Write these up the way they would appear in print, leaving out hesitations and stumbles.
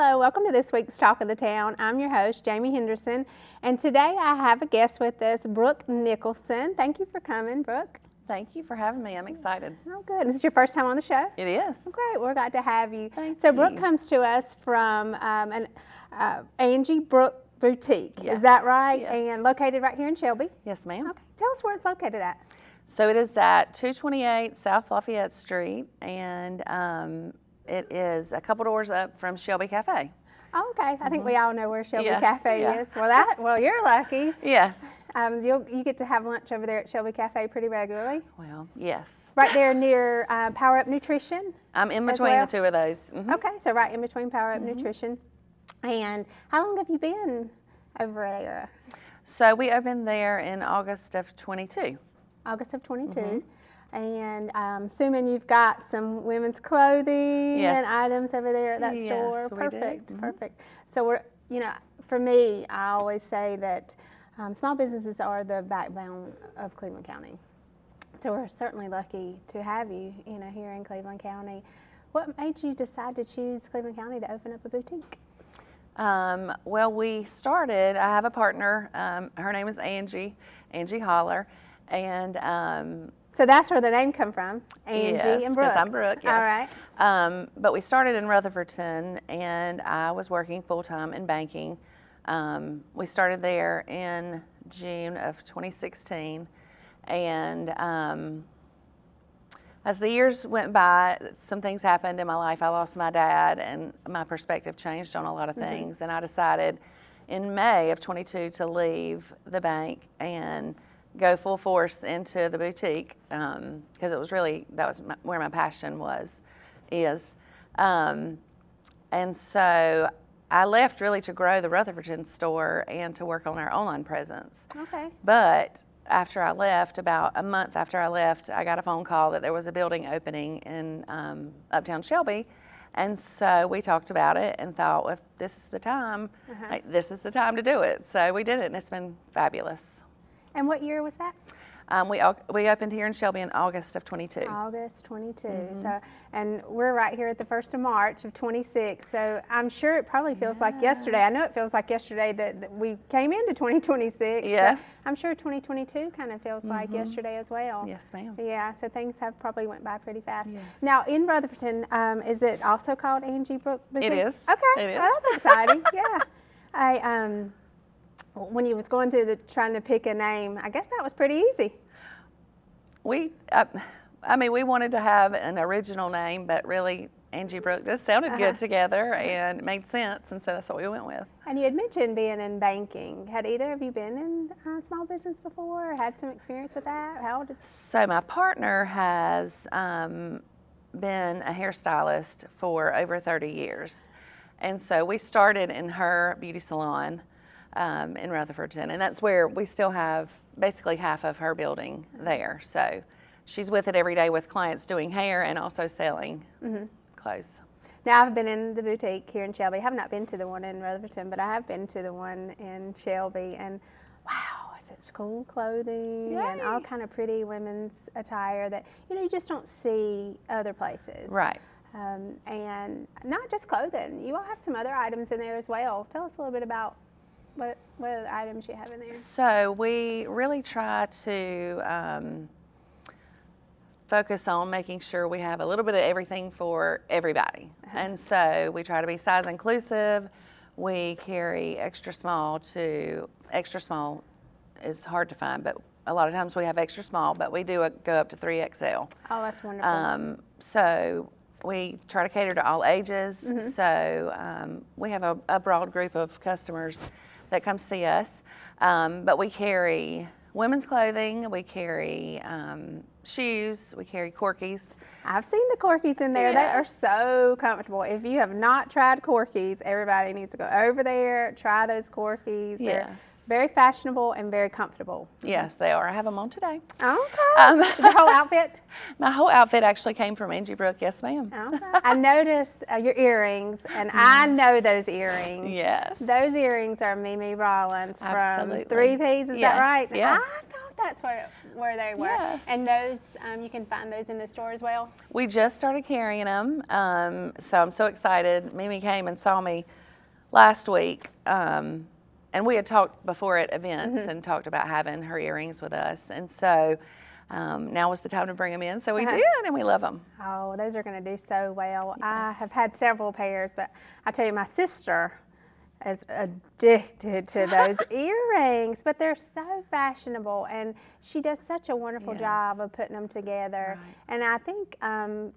Hello, welcome to this week's Talk of the Town. I'm your host, Jamie Henderson, and today I have a guest with us, Brooke Nicholson. Thank you for coming, Brooke. Thank you for having me. I'm excited. Oh, good. This is your first time on the show? It is. Oh, great. We're glad to have you. Thank so, Brooke you. comes to us from Angie Brooke Boutique. Yes. Is that right? Yes. And located right here in Shelby. Yes, ma'am. Okay. Tell us where it's located at. So it is at 228 South Lafayette Street, and it is a couple doors up from Shelby Cafe. Oh, okay. I think we all know where Shelby Yes, Cafe yeah. is. Well, you're lucky. Yes. You get to have lunch over there at Shelby Cafe pretty regularly. Well, yes. Right there near Power Up Nutrition. I'm in as between well? the two of those. Mhm. Okay, so right in between Power Up Nutrition. And how long have you been over there? So we opened there in August of 22. August of 22. And I'm assuming you've got some women's clothing Yes. and items over there at that Yes, store. we do. Perfect, perfect. So for me, I always say that small businesses are the backbone of Cleveland County. So we're certainly lucky to have you, here in Cleveland County. What made you decide to choose Cleveland County to open up a boutique? Well, I have a partner. Her name is Angie Holler, and So that's where the name come from, Angie yes, and Brooke. 'cause I'm Brooke, yes. All right. But we started in Rutherfordton, and I was working full-time in banking. We started there in June of 2016, and as the years went by, some things happened in my life. I lost my dad, and my perspective changed on a lot of things, and I decided in May of 22 to leave the bank and go full force into the boutique, because it was really, where my passion is. And so I left really to grow the Rutherfordton store and to work on our online presence. Okay. But after I left, about a month after I left, I got a phone call that there was a building opening in Uptown Shelby. And so we talked about it and thought, well, if this is the time, this is the time to do it. So we did it, and it's been fabulous. And what year was that? We opened here in Shelby in August of 22. August 22. So, and we're right here at the 1st of March of 26. So I'm sure it probably feels like yesterday. I know it feels like yesterday that we came into 2026. Yes. But I'm sure 2022 kind of feels like yesterday as well. Yes, ma'am. Yeah. So things have probably went by pretty fast. Yes. Now in Rutherfordton, is it also called Angie Brooke Boutique? It is. Okay. It is. Well, that's exciting. Yeah. When you was going through trying to pick a name, I guess that was pretty easy. We wanted to have an original name, but really Angie Brooke just sounded good together and it made sense, and so that's what we went with. And you had mentioned being in banking. Had either of you been in small business before, or had some experience with that? So my partner has been a hairstylist for over 30 years, and so we started in her beauty salon in Rutherfordton, and that's where we still have basically half of her building there. So she's with it every day with clients doing hair and also selling clothes. Now I've been in the boutique here in Shelby. I have not been to the one in Rutherfordton, but I have been to the one in Shelby, and wow, it's such cool clothing and all kind of pretty women's attire that you just don't see other places. Right. And not just clothing. You all have some other items in there as well. Tell us a little bit about what other items you have in there. So we really try to focus on making sure we have a little bit of everything for everybody. And so we try to be size inclusive. We carry extra small is hard to find, but a lot of times we have extra small, but we do go up to 3XL. Oh, that's wonderful. So we try to cater to all ages. So we have a broad group of customers that come see us, but we carry women's clothing, we carry shoes, we carry Corkies. I've seen the Corkies in there. They are Yes. so comfortable. If you have not tried Corkies, everybody needs to go over there, try those Corkies. They're Yes. very fashionable and very comfortable. Yes, they are. I have them on today. Okay. Is your whole outfit? My whole outfit actually came from Angie Brooke. Yes, ma'am. Okay. I noticed your earrings, and I know those earrings. Yes. Those earrings are Mimi Rollins from Absolutely. 3 Ps, is that Yes, right? yes. I thought that's where they were. Yes. And those, you can find those in the store as well? We just started carrying them, so I'm so excited. Mimi came and saw me last week, and we had talked before at events and talked about having her earrings with us. And so now was the time to bring them in. So we did, and we love them. Oh, those are going to do so well. I Yes. have had several pairs, but I tell you, my sister is addicted to those earrings, but they're so fashionable, and she does such a wonderful Yes. job of putting them together. Right. And I think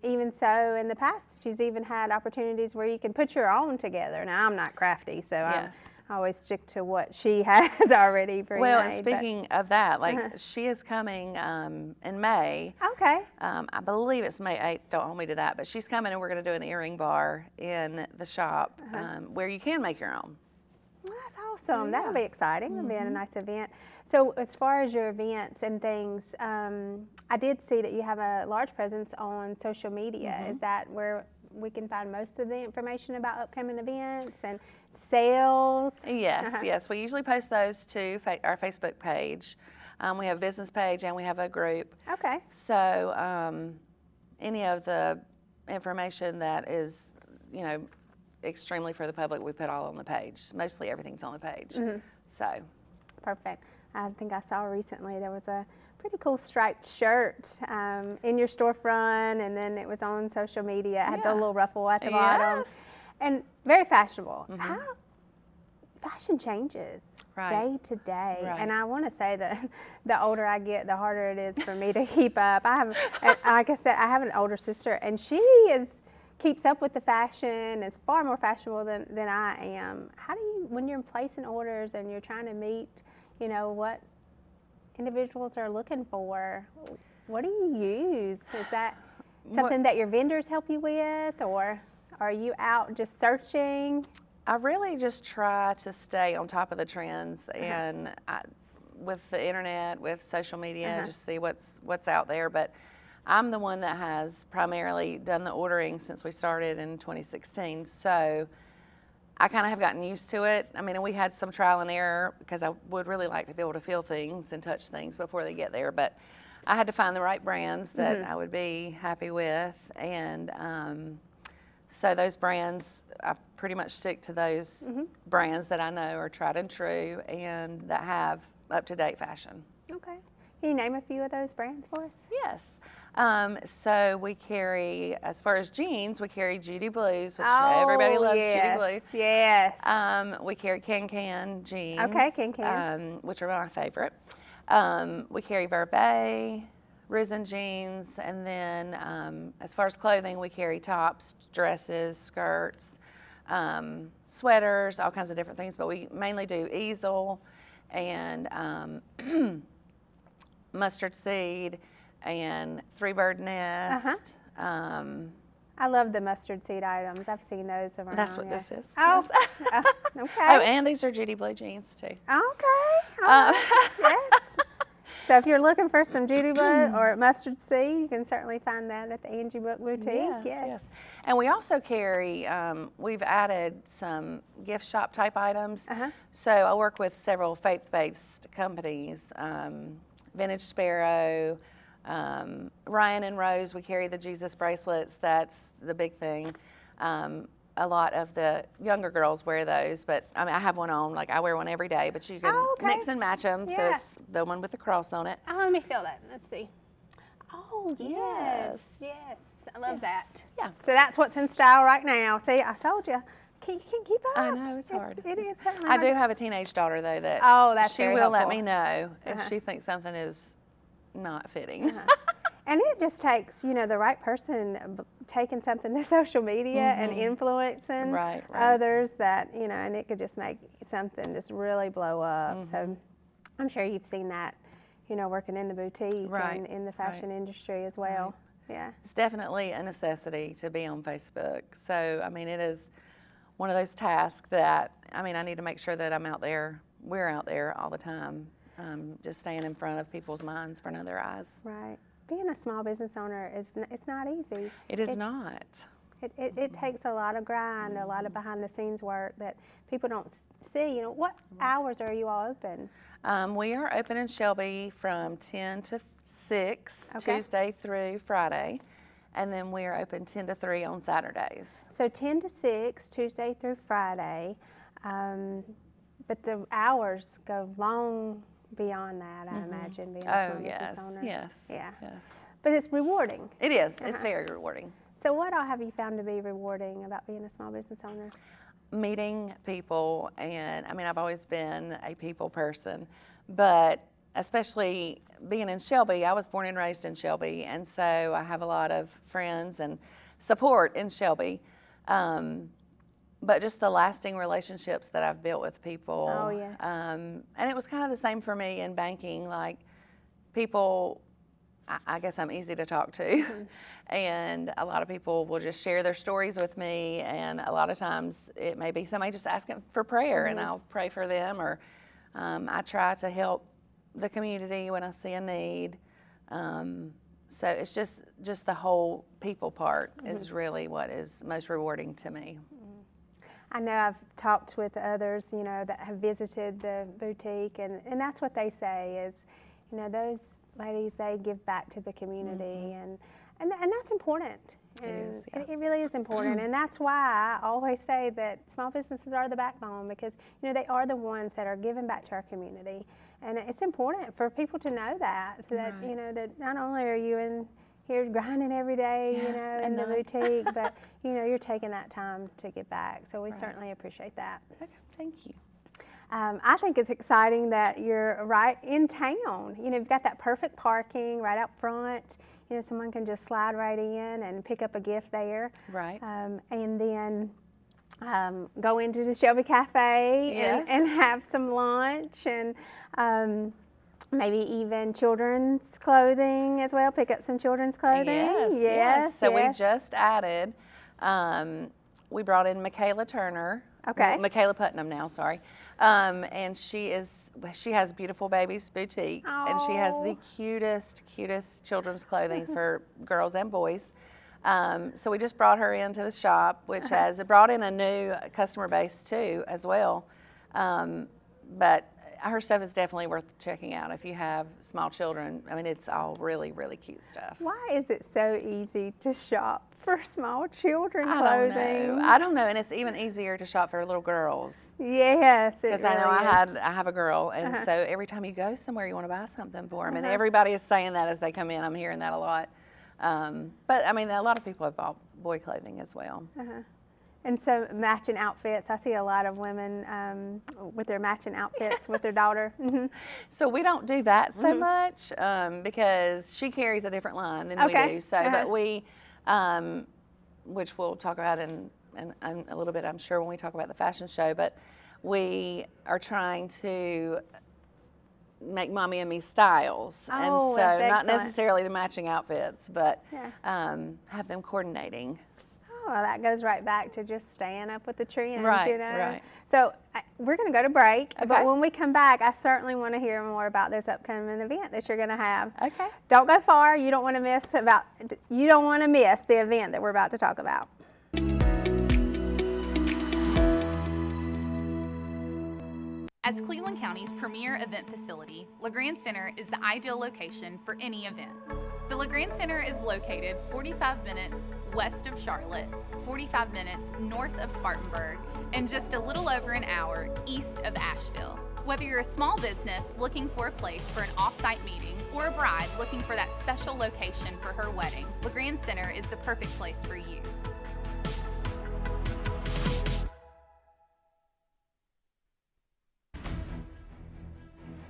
even so, in the past, she's even had opportunities where you can put your own together. Now, I'm not crafty, so Yes. I always stick to what she has already pre-made. Well, and but- speaking of that, like she is coming in May. Okay. I believe it's May 8th. Don't hold me to that, but she's coming, and we're going to do an earring bar in the shop where you can make your own. Well, that's awesome. That'll be exciting. It'll be Mm-hmm. a nice event. So as far as your events and things, I did see that you have a large presence on social media. Mm-hmm. Is that where we can find most of the information about upcoming events and sales? Yes, yes. We usually post those to our Facebook page. We have a business page and we have a group. Okay. So any of the information that is, extremely for the public, we put all on the page. Mostly everything's on the page. So Perfect. I think I saw recently there was a pretty cool striped shirt in your storefront, and then it was on social media. It had the Yeah. little ruffle at the bottom. Yes. And very fashionable. How fashion changes Right. day to day, Right. and I want to say that the older I get, the harder it is for me to keep up. I have, like I said, I have an older sister, and she keeps up with the fashion. Is far more fashionable than I am. How do you, when you're placing orders and you're trying to meet, what individuals are looking for? What do you use? Is that something that your vendors help you with, or are you out just searching? I really just try to stay on top of the trends and with the internet, with social media, just see what's out there. But I'm the one that has primarily done the ordering since we started in 2016. So I kind of have gotten used to it. I mean, we had some trial and error because I would really like to be able to feel things and touch things before they get there. But I had to find the right brands that I would be happy with. And so those brands, I pretty much stick to those brands that I know are tried and true and that have up-to-date fashion. Okay. Can you name a few of those brands for us? Yes. So we carry, as far as jeans, we carry Judy Blues, which everybody loves Judy Blue. Yes. We carry Can jeans. Okay, Can. Which are my favorite. We carry Verbe, Risen jeans, and then as far as clothing, we carry tops, dresses, skirts, sweaters, all kinds of different things. But we mainly do Easel and Mustard Seed and Three Bird Nest. I love the mustard seed items. I've seen those around. That's what this is. Oh, Yes. okay. Oh, and these are Judy Blue jeans too. Okay. Yes. So if you're looking for some Judy Blue or mustard seed, you can certainly find that at the Angie Book Boutique. Yes. And we also carry, we've added some gift shop type items. So I work with several faith-based companies, Vintage Sparrow, Ryan and Rose, we carry the Jesus bracelets. That's the big thing. A lot of the younger girls wear those, but I mean, I have one on, like I wear one every day, but you can mix and match them. So Yeah. it's the one with the cross on it. Oh, let me feel that. Let's see. Oh, yes. Yes. I love that. Yeah. So that's what's in style right now. See, I told you. You can't keep up. I know, it's hard. It is certainly I hard. do have a teenage daughter though that Oh, that's she very will let helpful. me know if she thinks something is not fitting. And it just takes, the right person taking something to social media and influencing Right. others that, and it could just make something just really blow up. So I'm sure you've seen that, working in the boutique Right, and in the fashion industry as well. Yeah. It's definitely a necessity to be on Facebook. So, I mean, it is one of those tasks that, I need to make sure that I'm out there, we're out there all the time, just staying in front of people's minds for another eyes. Right. Being a small business owner it's not easy. It is not. It takes a lot of grind, a lot of behind the scenes work that people don't see. You know, what hours are you all open? We are open in Shelby from 10 to 6, Okay. Tuesday through Friday, and then we are open 10 to 3 on Saturdays. So 10 to 6, Tuesday through Friday, but the hours go long beyond that, I imagine, being a small business owner. yes, Yeah. yes. But it's rewarding. It is. It's very rewarding. So what all have you found to be rewarding about being a small business owner? Meeting people, and I mean, I've always been a people person, but especially being in Shelby, I was born and raised in Shelby, and so I have a lot of friends and support in Shelby. But just the lasting relationships that I've built with people. Oh, yes. And it was kind of the same for me in banking. Like, people, I guess I'm easy to talk to. And a lot of people will just share their stories with me. And a lot of times it may be somebody just asking for prayer, and I'll pray for them. Or I try to help the community when I see a need. So it's just the whole people part is really what is most rewarding to me. I know I've talked with others, you know, that have visited the boutique, and that's what they say is, you know, those ladies, they give back to the community, and that's important. And is, yeah. it really is important, and that's why I always say that small businesses are the backbone, because, you know, they are the ones that are giving back to our community, and it's important for people to know that, Right. you know, that not only are you in here grinding every day, you Yes, know, at in the night. boutique, but, you know, you're taking that time to give back. So we certainly appreciate that. Okay, thank you. I think it's exciting that you're right in town. You know, you've got that perfect parking right out front. You know, someone can just slide right in and pick up a gift there. Right. And then go into the Shelby Cafe Yes. and have some lunch, and maybe even children's clothing as well. Pick up some children's clothing. Yes. So we yes. just added, we brought in Michaela Turner. Okay. Michaela Putnam now, sorry. And she has Beautiful Babies Boutique, and she has the cutest children's clothing for girls and boys. So we just brought her into the shop, which has brought in a new customer base too as well. But her stuff is definitely worth checking out if you have small children. I mean, it's all really, really cute stuff. Why is it so easy to shop for small children I clothing? don't know, and it's even easier to shop for little girls. Yes, it Because really I know is. I have a girl, and so every time you go somewhere, you want to buy something for them, and everybody is saying that as they come in. I'm hearing that a lot. But I mean, a lot of people have bought boy clothing as well. And so matching outfits. I see a lot of women with their matching outfits with their daughter. So we don't do that so much because she carries a different line than we do. So, but we, which we'll talk about in a little bit, I'm sure, when we talk about the fashion show. But we are trying to make Mommy and Me styles, Oh, and so that's not excellent. necessarily the matching outfits, but Yeah. have them coordinating. Well, that goes right back to just staying up with the trends, Right, you know. right. So we're going to go to break, Okay. but when we come back, I certainly want to hear more about this upcoming event that you're going to have. Okay. Don't go far. You don't want to miss the event that we're about to talk about. As Cleveland County's premier event facility, LeGrand Center is the ideal location for any event. The LeGrand Center is located 45 minutes west of Charlotte, 45 minutes north of Spartanburg, and just a little over an hour east of Asheville. Whether you're a small business looking for a place for an off-site meeting or a bride looking for that special location for her wedding, LeGrand Center is the perfect place for you.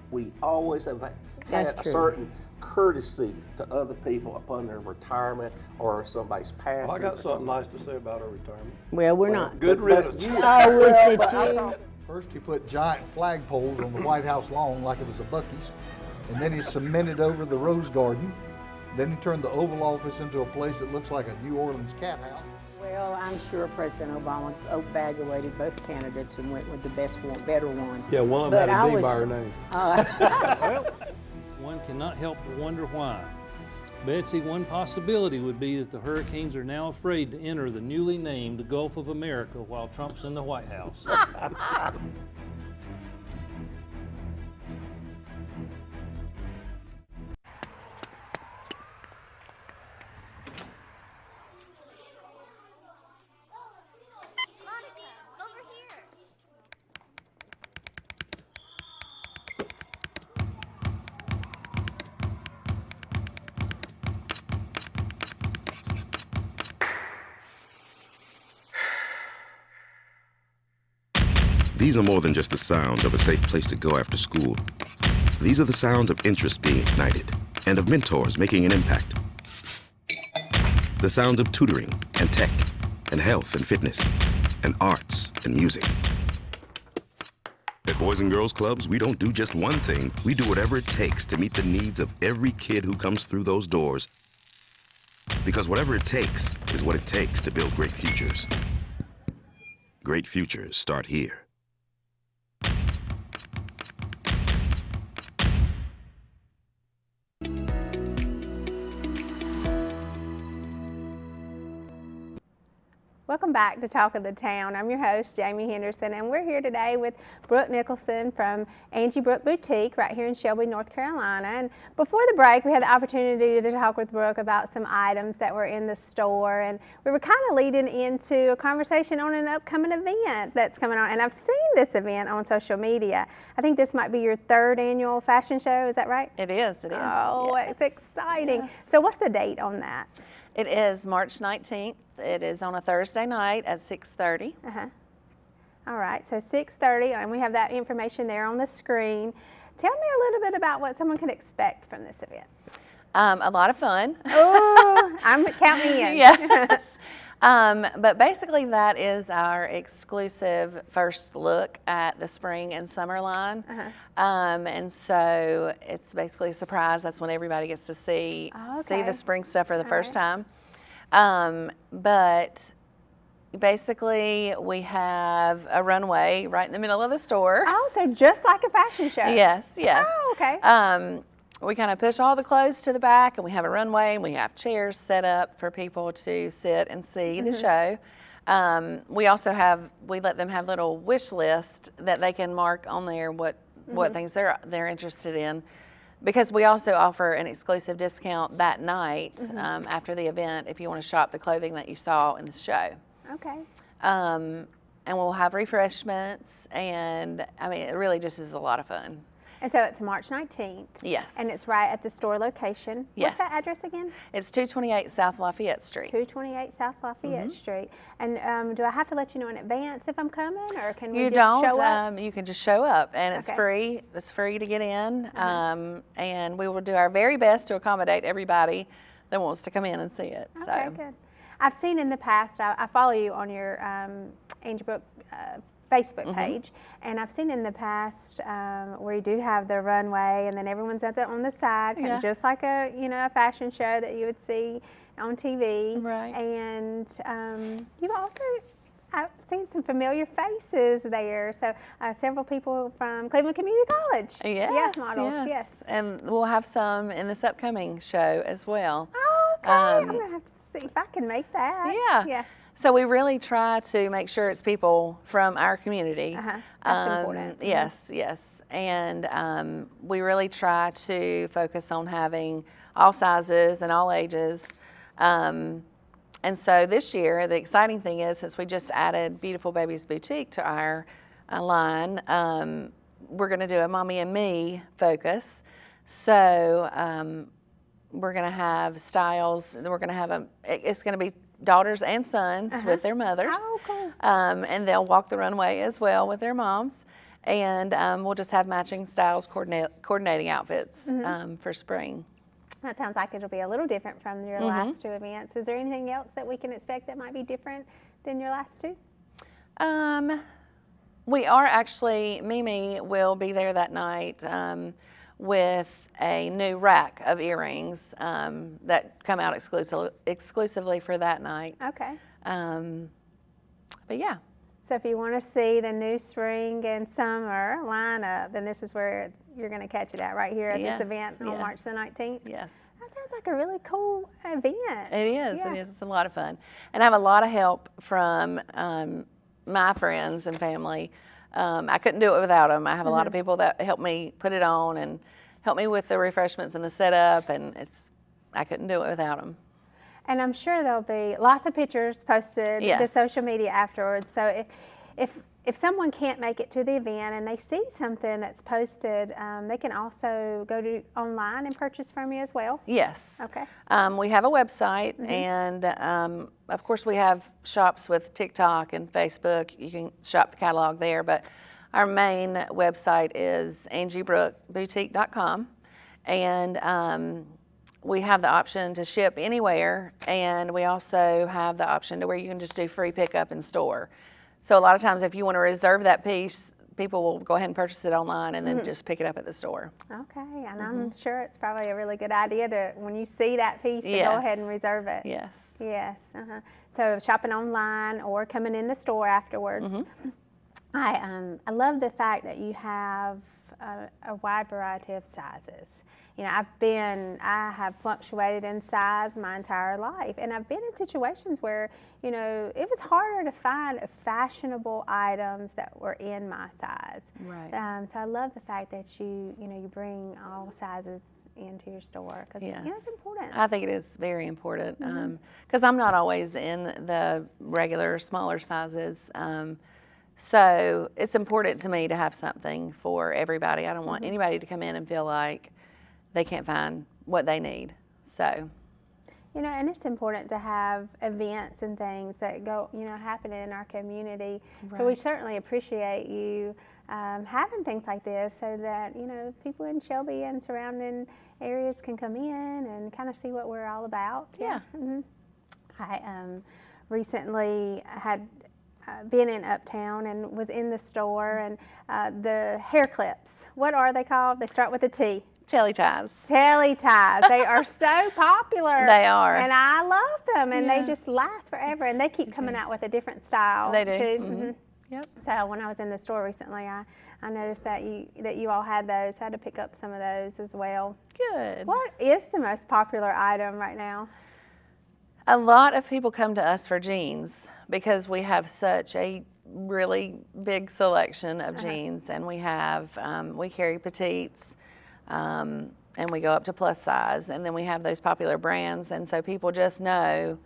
We always have had That's a true. certain courtesy to other people upon their retirement or somebody's passing. Well, I got something nice to say about our retirement. Well, we're not. Good riddance. I was that you. First, he put giant flagpoles on the White House lawn like it was a Buc-ee's, and then he cemented over the Rose Garden. Then he turned the Oval Office into a place that looks like a New Orleans cat house. Well, I'm sure President Obama evaluated both candidates and went with the best one, better one. Yeah, one of But them had I a D was- by her name. Well, one cannot help but wonder why. Betsy, one possibility would be that the Hurricanes are now afraid to enter the newly named Gulf of America while Trump's in the White House. These are more than just the sounds of a safe place to go after school. These are the sounds of interest being ignited and of mentors making an impact. The sounds of tutoring and tech and health and fitness and arts and music. At Boys and Girls Clubs, we don't do just one thing. We do whatever it takes to meet the needs of every kid who comes through those doors. Because whatever it takes is what it takes to build great futures. Great futures start here. Welcome back to Talk of the Town. I'm your host, Jamie Henderson, and we're here today with Brooke Nicholson from Angie Brooke Boutique right here in Shelby, North Carolina. And before the break, we had the opportunity to talk with Brooke about some items that were in the store, and we were kind of leading into a conversation on an upcoming event that's coming on. And I've seen this event on social media. I think this might be your 3rd annual fashion show. Is that right? It is. Oh, Yes. it's exciting. Yes. So what's the date on that? It is March 19th. It is on a Thursday night at 6:30. All right, so 6:30, and we have that information there on the screen. Tell me a little bit about what someone can expect from this event. A lot of fun. Oh, count me in. Yes. But basically that is our exclusive first look at the spring and summer line. And so it's basically a surprise. That's when everybody gets to see the spring stuff for the first time. But basically we have a runway right in the middle of the store. Oh, so just like a fashion show. Yes, yes. Oh, okay. We kind of push all the clothes to the back, and we have a runway, and we have chairs set up for people to sit and see the show. We also we let them have little wish list that they can mark on there what things they're interested in, because we also offer an exclusive discount that night after the event if you want to shop the clothing that you saw in the show. Okay. And we'll have refreshments, and I mean, it really just is a lot of fun. And so it's March 19th. Yes. And it's right at the store location. Yes. What's that address again? It's 228 South Lafayette Street. 228 South Lafayette Street. And do I have to let you know in advance if I'm coming, or can we You just don't. show up? You can just show up, and it's Okay. free. It's free to get in, and we will do our very best to accommodate everybody that wants to come in and see it. Okay, So. good. I've seen in the past, I follow you on your Angie Brooke Facebook page, and I've seen in the past where you do have the runway, and then everyone's on the side, kind of just like a a fashion show that you would see on TV. Right. And you've also, I've seen some familiar faces there. So several people from Cleveland Community College. Yes, models. Yes. And we'll have some in this upcoming show as well. Oh, okay. I'm gonna have to see if I can make that. Yeah. Yeah. So we really try to make sure it's people from our community. That's important. Yes, yes. And we really try to focus on having all sizes and all ages. And so this year, the exciting thing is, since we just added Beautiful Babies Boutique to our line, we're going to do a Mommy and Me focus. So we're going to have styles. We're going to have it's going to be daughters and sons with their mothers. Oh, cool. And they'll walk the runway as well with their moms. And we'll just have matching styles, coordinating outfits for spring. That sounds like it'll be a little different from your last two events. Is there anything else that we can expect that might be different than your last two? We are actually, Mimi will be there that night with a new rack of earrings that come out exclusively for that night. Okay. But yeah. So if you want to see the new spring and summer lineup, then this is where you're going to catch it at, right here at this event on March the 19th? Yes. That sounds like a really cool event. It is. Yeah. It is. It's a lot of fun, and I have a lot of help from my friends and family. I couldn't do it without them. I have a lot of people that help me put it on and help me with the refreshments and the setup, and I couldn't do it without them. And I'm sure there'll be lots of pictures posted to Yes. social media afterwards. So if someone can't make it to the event and they see something that's posted, they can also go to online and purchase from you as well. Yes. Okay. We have a website, and of course we have shops with TikTok and Facebook. You can shop the catalog there, but our main website is angiebrookboutique.com, and we have the option to ship anywhere, and we also have the option to where you can just do free pickup in store. So a lot of times if you want to reserve that piece, people will go ahead and purchase it online and then just pick it up at the store. Okay, and I'm sure it's probably a really good idea to, when you see that piece, to go Yes. ahead and reserve it. Yes. Yes. So shopping online or coming in the store afterwards. I love the fact that you have a wide variety of sizes. You know, I have fluctuated in size my entire life, and I've been in situations where, you know, it was harder to find fashionable items that were in my size. Right. So I love the fact that you bring all sizes into your store, because Yes. it's important. I think it is very important, because I'm not always in the regular smaller sizes. So it's important to me to have something for everybody. I don't want anybody to come in and feel like they can't find what they need. So, You know, and it's important to have events and things that go, happen in our community. So we Right. certainly appreciate you having things like this, so that, people in Shelby and surrounding areas can come in and kind of see what we're all about. Yeah. I recently had been in Uptown and was in the store, and the hair clips, what are they called? They start with a T. telly ties. Telly ties. They are so popular. They are. And I love them, and they Yes. just last forever. And they keep coming out with a different style They do. too. Mhm. Yep. So when I was in the store recently, I noticed that you all had those. So I had to pick up some of those as well. Good. What is the most popular item right now? A lot of people come to us for jeans because we have such a really big selection of jeans, and we carry petites, and we go up to plus size, and then we have those popular brands, and so people just know.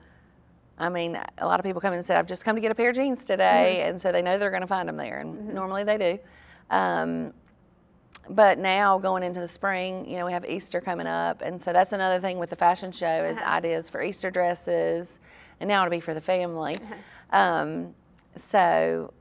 I mean, a lot of people come in and say, I've just come to get a pair of jeans today, and so they know they're going to find them there, and normally they do. But now going into the spring, we have Easter coming up, and so that's another thing with the fashion show is ideas for Easter dresses, and now it'll be for the family. So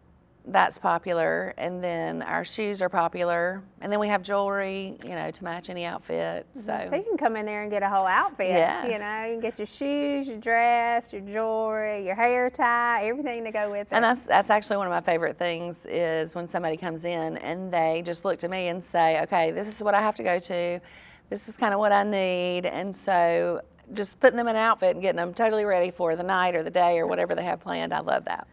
that's popular, and then our shoes are popular, and then we have jewelry, to match any outfit. So you can come in there and get a whole outfit. Yes. You can get your shoes, your dress, your jewelry, your hair tie, everything to go with it. And that's actually one of my favorite things is when somebody comes in and they just look to me and say, okay, this is what I have to go to. This is kind of what I need. And so just putting them in an outfit and getting them totally ready for the night or the day or whatever they have planned, I love that.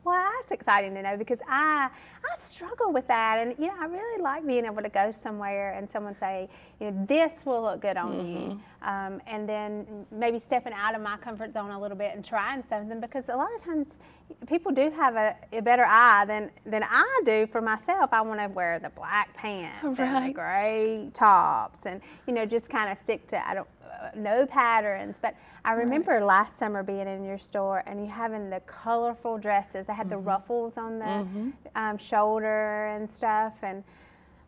Well, that's exciting to know, because I struggle with that, and I really like being able to go somewhere and someone say, this will look good on you, and then maybe stepping out of my comfort zone a little bit and trying something, because a lot of times people do have a better eye than I do for myself. I want to wear the black pants and the gray tops, and just kind of stick to no patterns. But I remember last summer being in your store and you having the colorful dresses. They had the ruffles on the shoulder and stuff, and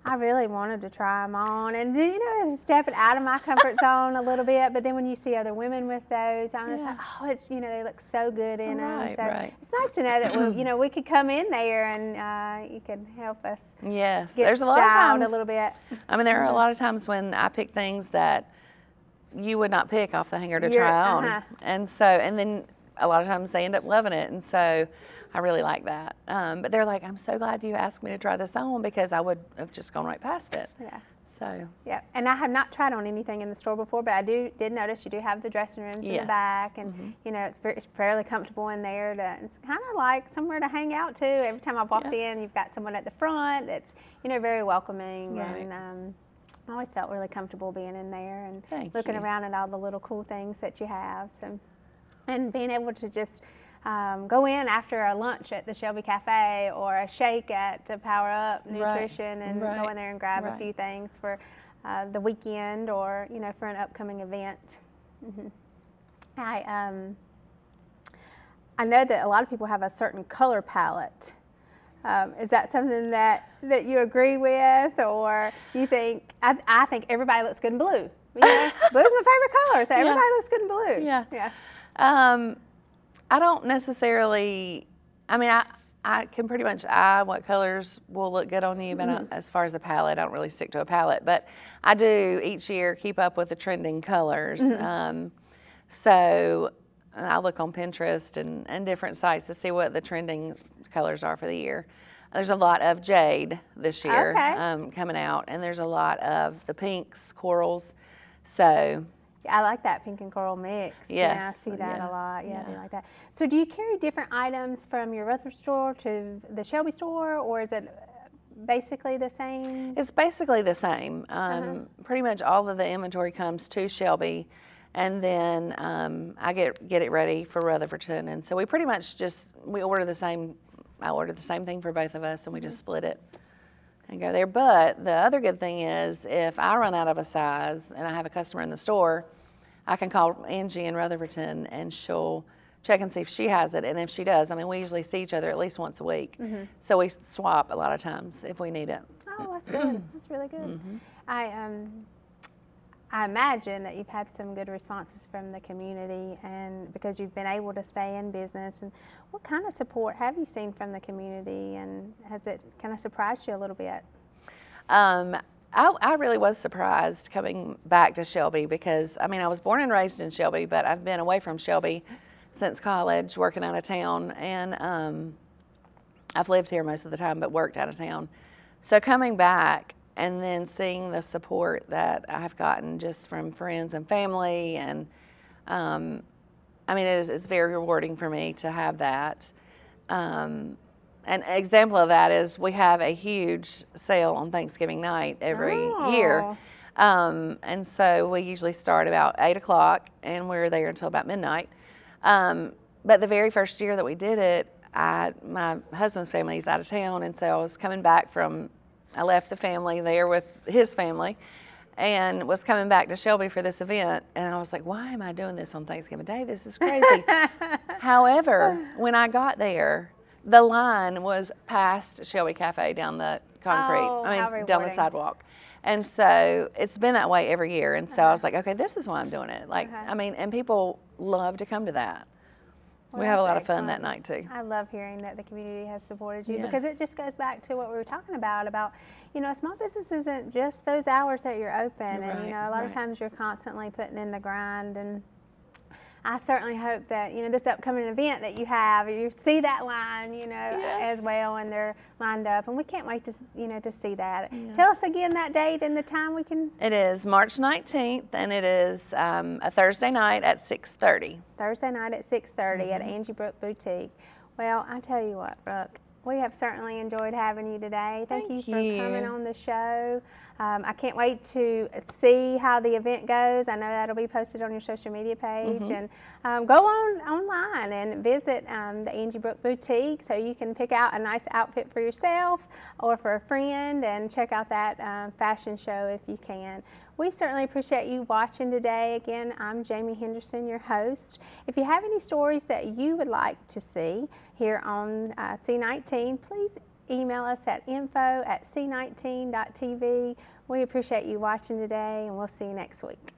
I really wanted to try them on, and stepping out of my comfort zone a little bit. But then when you see other women with those, I'm just like, oh, it's they look so good in them. Right, So right. it's nice to know that we could come in there and you could help us Yes, get there's a lot of styled times. a little bit. I mean, there are a lot of times when I pick things that you would not pick off the hanger to You're- try on, and then a lot of times they end up loving it, and so I really like that. But they're like, I'm so glad you asked me to try this on, because I would have just gone right past it. Yeah. So Yeah, and I have not tried on anything in the store before, but I did notice you do have the dressing rooms in the Yes. back, and it's fairly comfortable in there. It's kind of like somewhere to hang out too. Every time I've walked in, you've got someone at the front that's very welcoming, Right. and I always felt really comfortable being in there and Thank looking you. around at all the little cool things that you have. So, and being able to just go in after a lunch at the Shelby Cafe or a shake at the Power Up Nutrition and go in there and grab a few things for the weekend or, you know, for an upcoming event. I know that a lot of people have a certain color palette. Is that something that you agree with, or you think? I think everybody looks good in blue. You know, blue's my favorite color, so everybody looks good in blue. Yeah. I don't necessarily. I mean, I can pretty much eye what colors will look good on you, but as far as the palette, I don't really stick to a palette. But I do each year keep up with the trending colors. So I look on Pinterest and different sites to see what the trending colors are for the year. There's a lot of jade this year coming out, and there's a lot of the pinks, corals. So Yeah, I like that pink and coral mix. Yes, Yeah, I see that a yes, lot. Yeah, I do yeah. like that. So do you carry different items from your Rutherford store to the Shelby store, or is it basically the same? it's basically the same. Pretty much all of the inventory comes to Shelby, and then I get it ready for Rutherfordton. And so we pretty much we order the same. I order the same thing for both of us, and we just split it and go there. But the other good thing is, if I run out of a size and I have a customer in the store, I can call Angie in Rutherfordton, and she'll check and see if she has it. And if she does, I mean, we usually see each other at least once a week. So we swap a lot of times if we need it. Oh, that's good. That's really good. I imagine that you've had some good responses from the community, and because you've been able to stay in business. And what kind of support have you seen from the community, and has it kind of surprised you a little bit? I really was surprised coming back to Shelby because, I mean, I was born and raised in Shelby, but I've been away from Shelby since college, working out of town, and I've lived here most of the time, but worked out of town. So coming back and then seeing the support that I've gotten just from friends and family, and I mean, it's very rewarding for me to have that. An example of that is we have a huge sale on Thanksgiving night every year. And so we usually start about 8 o'clock and we're there until about midnight. But the very first year that we did it, my husband's family is out of town, and so I was coming back I left the family there with his family and was coming back to Shelby for this event. And I was like, why am I doing this on Thanksgiving Day? This is crazy. However, when I got there, the line was past Shelby Cafe down the concrete. Oh, how down the rewarding. sidewalk. And so it's been that way every year. And so I was like, okay, this is why I'm doing it. Like, I mean, and people love to come to that. Well, We have a that's lot of fun excellent. that night too. I love hearing that the community has supported you, because Yes. it just goes back to what we were talking about, you know, a small business isn't just those hours that you're open. And, you Right, know, a lot of right. times you're constantly putting in the grind. And I certainly hope that, you know, this upcoming event that you have, you see that line, you know, as well, and they're lined up. And we can't wait to, you know, to see that. Tell us again that date and the time we can. It is March 19th, and it is a Thursday night at 6:30. Thursday night at 6:30 at Angie Brooke Boutique. Well, I tell you what, Brooke, we have certainly enjoyed having you today. Thank you for coming on the show. I can't wait to see how the event goes. I know that'll be posted on your social media page. And go online and visit the Angie Brooke Boutique so you can pick out a nice outfit for yourself or for a friend, and check out that fashion show if you can. We certainly appreciate you watching today. Again, I'm Jamie Henderson, your host. If you have any stories that you would like to see here on C19, please email us at info@c19.tv. We appreciate you watching today, and we'll see you next week.